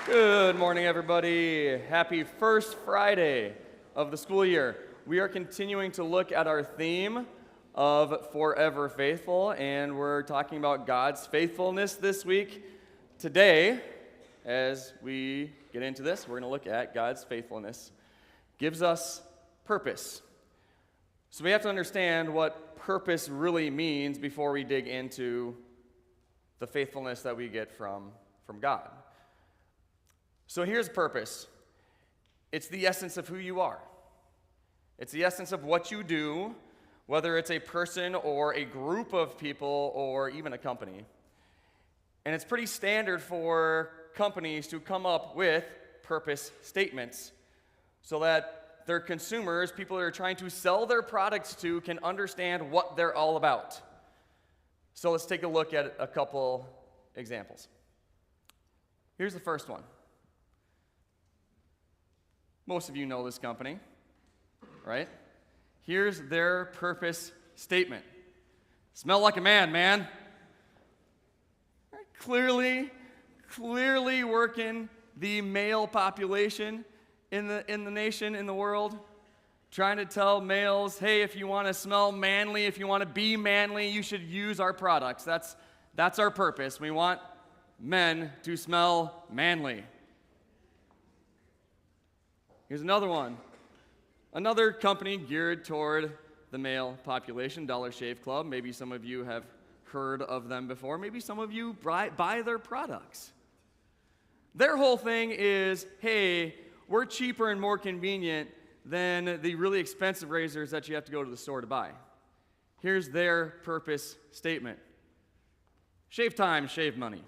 Good morning, everybody. Happy first Friday of the school year. We are continuing to look at our theme of Forever Faithful, and we're talking about God's faithfulness this week. Today, as we get into this, we're going to look at God's faithfulness. Gives us purpose. So we have to understand what purpose really means before we dig into the faithfulness that we get from God. So here's purpose. It's the essence of who you are. It's the essence of what you do, whether it's a person or a group of people or even a company. And it's pretty standard for companies to come up with purpose statements so that their consumers, people that are trying to sell their products to, can understand what they're all about. So let's take a look at a couple examples. Here's the first one. Most of you know this company, right? Here's their purpose statement. Smell like a man, man. Clearly working the male population in the nation, in the world, trying to tell males, hey, if you want to smell manly, if you want to be manly, you should use our products. That's our purpose. We want men to smell manly. Here's another one. Another company geared toward the male population, Dollar Shave Club. Maybe some of you have heard of them before. Maybe some of you buy their products. Their whole thing is, hey, we're cheaper and more convenient than the really expensive razors that you have to go to the store to buy. Here's their purpose statement. Shave time, shave money.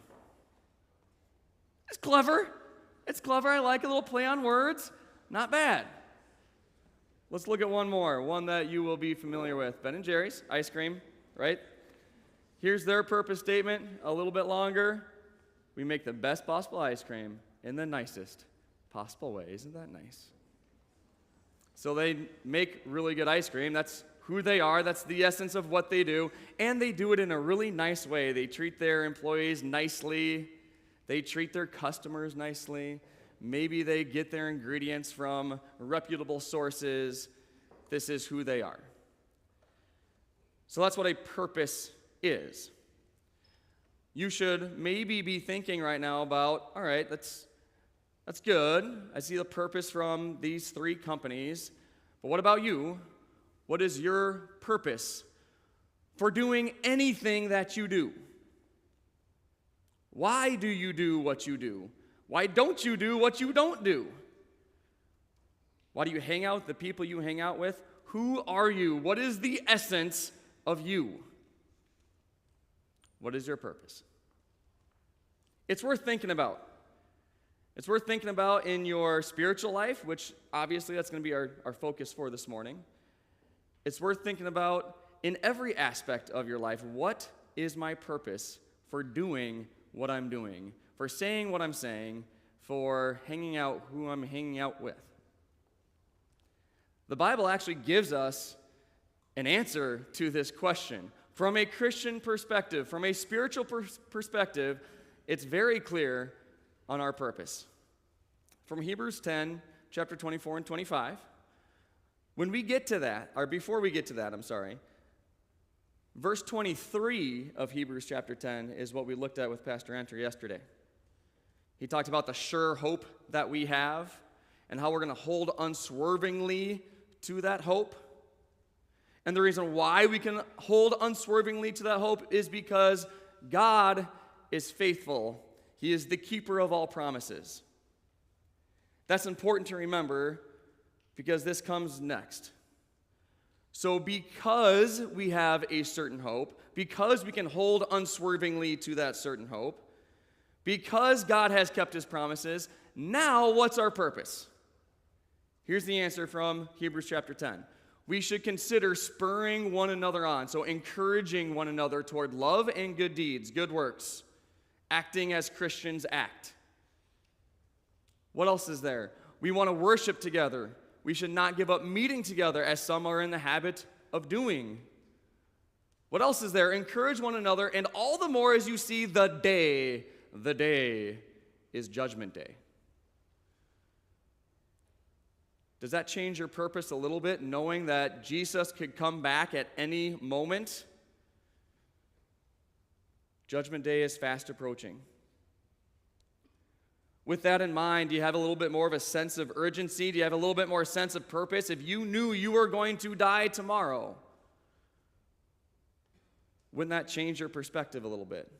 It's clever. It's clever. I like a little play on words. Not bad. Let's look at one more, one that you will be familiar with. Ben & Jerry's, ice cream, right? Here's their purpose statement, a little bit longer. We make the best possible ice cream in the nicest possible way. Isn't that nice? So they make really good ice cream. That's who they are. That's the essence of what they do. And they do it in a really nice way. They treat their employees nicely. They treat their customers nicely. Maybe they get their ingredients from reputable sources. This is who they are. So that's what a purpose is. You should maybe be thinking right now about, all right, that's good. I see the purpose from these three companies. But what about you? What is your purpose for doing anything that you do? Why do you do what you do? Why don't you do what you don't do? Why do you hang out with the people you hang out with? Who are you? What is the essence of you? What is your purpose? It's worth thinking about. It's worth thinking about in your spiritual life, which obviously that's going to be our focus for this morning. It's worth thinking about in every aspect of your life. What is my purpose for doing what I'm doing? For saying what I'm saying, for hanging out who I'm hanging out with. The Bible actually gives us an answer to this question. From a Christian perspective, from a spiritual perspective, it's very clear on our purpose. From Hebrews 10, chapter 24 and 25, when we get to that, or before we get to that, verse 23 of Hebrews chapter 10 is what we looked at with Pastor Enter yesterday. He talked about the sure hope that we have and how we're going to hold unswervingly to that hope. And the reason why we can hold unswervingly to that hope is because God is faithful. He is the keeper of all promises. That's important to remember because this comes next. So because we have a certain hope, because we can hold unswervingly to that certain hope, because God has kept his promises, now what's our purpose? Here's the answer from Hebrews chapter 10. We should consider spurring one another on, so encouraging one another toward love and good deeds, good works, acting as Christians act. What else is there? We want to worship together. We should not give up meeting together as some are in the habit of doing. What else is there? Encourage one another, and all the more as you see the day is Judgment Day. Does that change your purpose a little bit, knowing that Jesus could come back at any moment? Judgment Day is fast approaching. With that in mind, do you have a little bit more of a sense of urgency? Do you have a little bit more sense of purpose? If you knew you were going to die tomorrow, wouldn't that change your perspective a little bit?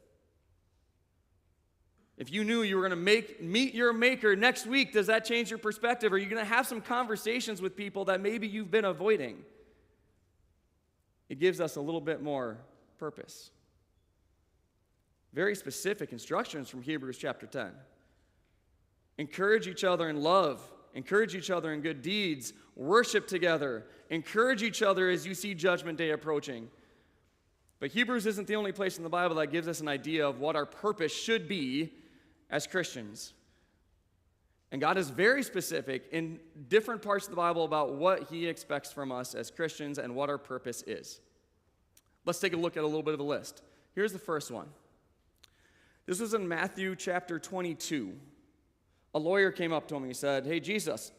If you knew you were going to meet your Maker next week, does that change your perspective? Are you going to have some conversations with people that maybe you've been avoiding? It gives us a little bit more purpose. Very specific instructions from Hebrews chapter 10. Encourage each other in love. Encourage each other in good deeds. Worship together. Encourage each other as you see Judgment Day approaching. But Hebrews isn't the only place in the Bible that gives us an idea of what our purpose should be as Christians. And God is very specific in different parts of the Bible about what he expects from us as Christians and what our purpose is. Let's take a look at a little bit of a list. Here's the first one. This was in Matthew chapter 22. A lawyer came up to him and he said, "Hey, Jesus,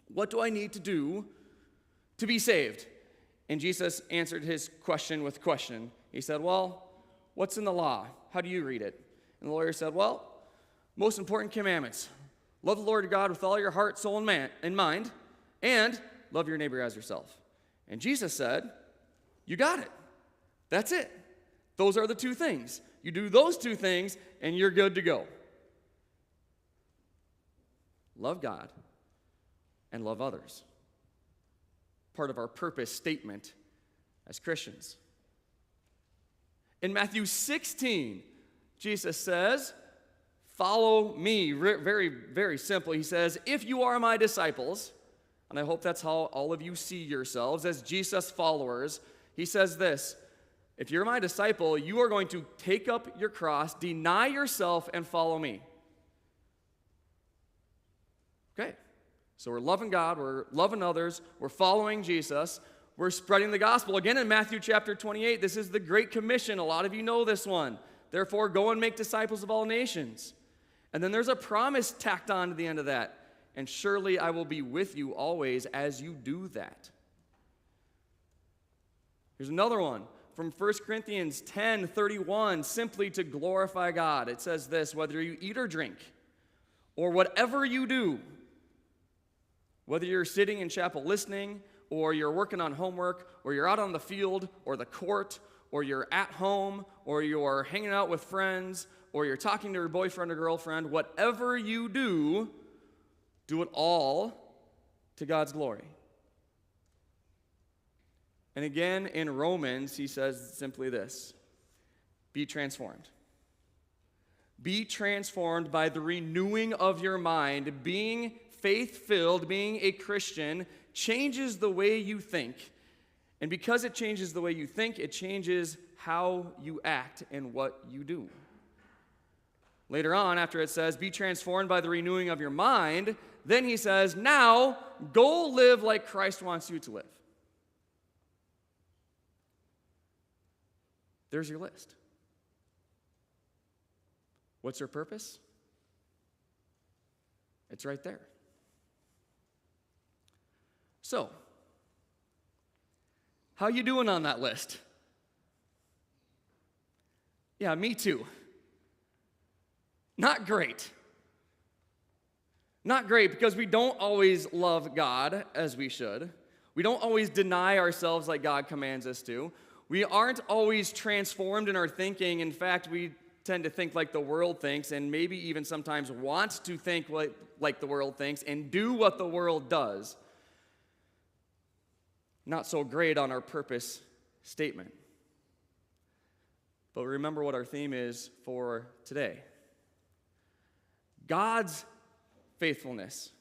what do I need to do to be saved?" And Jesus answered his question with a question. He said, "Well, what's in the law? How do you read it?" And the lawyer said, "Well, most important commandments. Love the Lord your God with all your heart, soul, and mind, and love your neighbor as yourself." And Jesus said, "You got it. That's it. Those are the two things. You do those two things, and you're good to go. Love God and love others." Part of our purpose statement as Christians. In Matthew 16, Jesus says, "Follow me." Very, very simple. He says, "If you are my disciples," and I hope that's how all of you see yourselves as Jesus followers, he says this, "If you're my disciple, you are going to take up your cross, deny yourself, and follow me." Okay. So we're loving God, we're loving others, we're following Jesus, we're spreading the gospel. Again, in Matthew chapter 28, this is the Great Commission. A lot of you know this one. "Therefore, go and make disciples of all nations." And then there's a promise tacked on to the end of that. "And surely I will be with you always as you do that." Here's another one from 1 Corinthians 10:31, simply to glorify God. It says this, "Whether you eat or drink, or whatever you do," whether you're sitting in chapel listening, or you're working on homework, or you're out on the field, or the court, or you're at home, or you're hanging out with friends, or you're talking to your boyfriend or girlfriend, whatever you do, do it all to God's glory. And again, in Romans, he says simply this, "Be transformed. Be transformed by the renewing of your mind." Being faith-filled, being a Christian, changes the way you think. And because it changes the way you think, it changes how you act and what you do. Later on, after it says, "Be transformed by the renewing of your mind," then he says, "Now, go live like Christ wants you to live." There's your list. What's your purpose? It's right there. So, how you doing on that list? Yeah, me too. Not great. Not great because we don't always love God as we should. We don't always deny ourselves like God commands us to. We aren't always transformed in our thinking. In fact, we tend to think like the world thinks, and maybe even sometimes want to think like the world thinks and do what the world does. Not so great on our purpose statement. But remember what our theme is for today. God's faithfulness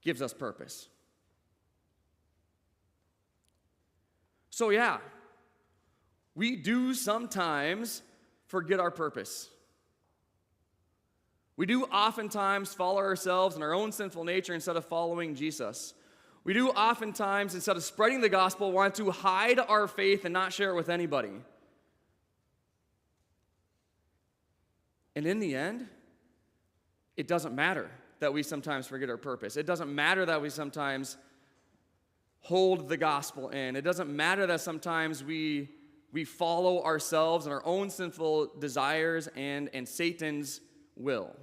gives us purpose. So yeah, we do sometimes forget our purpose. We do oftentimes follow ourselves and our own sinful nature instead of following Jesus. We do oftentimes, instead of spreading the gospel, want to hide our faith and not share it with anybody. And in the end, it doesn't matter that we sometimes forget our purpose. It doesn't matter that we sometimes hold the gospel in. It doesn't matter that sometimes we follow ourselves and our own sinful desires and Satan's will.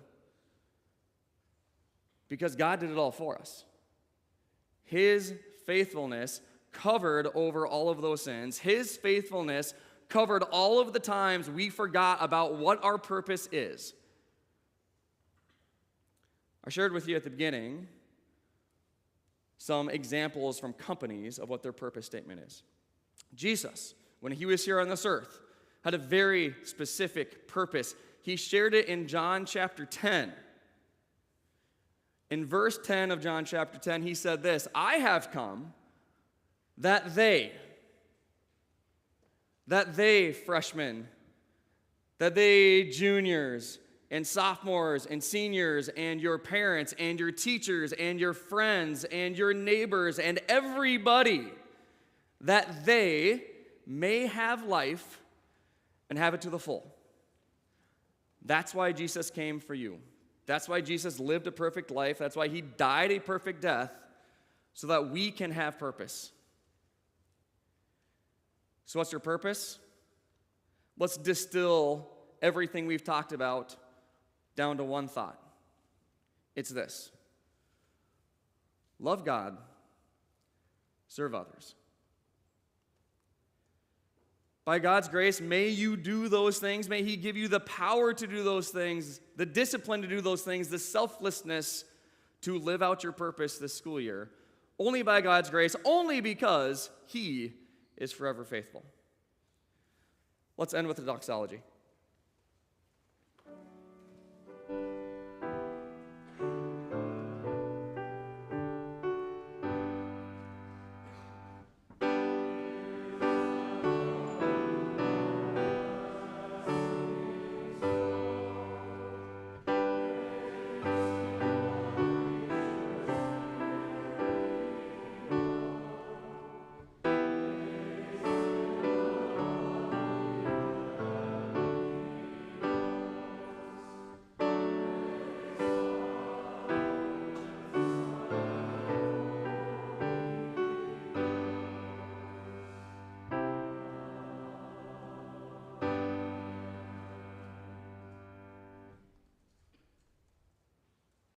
Because God did it all for us. His faithfulness covered over all of those sins. His faithfulness covered all of the times we forgot about what our purpose is. I shared with you at the beginning some examples from companies of what their purpose statement is. Jesus, when he was here on this earth, had a very specific purpose. He shared it in John chapter 10. In verse 10 of John chapter 10, he said this, I have come that they freshmen, that they juniors and sophomores and seniors and your parents and your teachers and your friends and your neighbors and everybody, that they may have life and have it to the full. That's why Jesus came for you. That's why Jesus lived a perfect life. That's why he died a perfect death, so that we can have purpose. So what's your purpose? Let's distill everything we've talked about down to one thought. It's this: love God, serve others. By God's grace, may you do those things. May he give you the power to do those things, the discipline to do those things, the selflessness to live out your purpose this school year. Only by God's grace, only because he is forever faithful. Let's end with a doxology.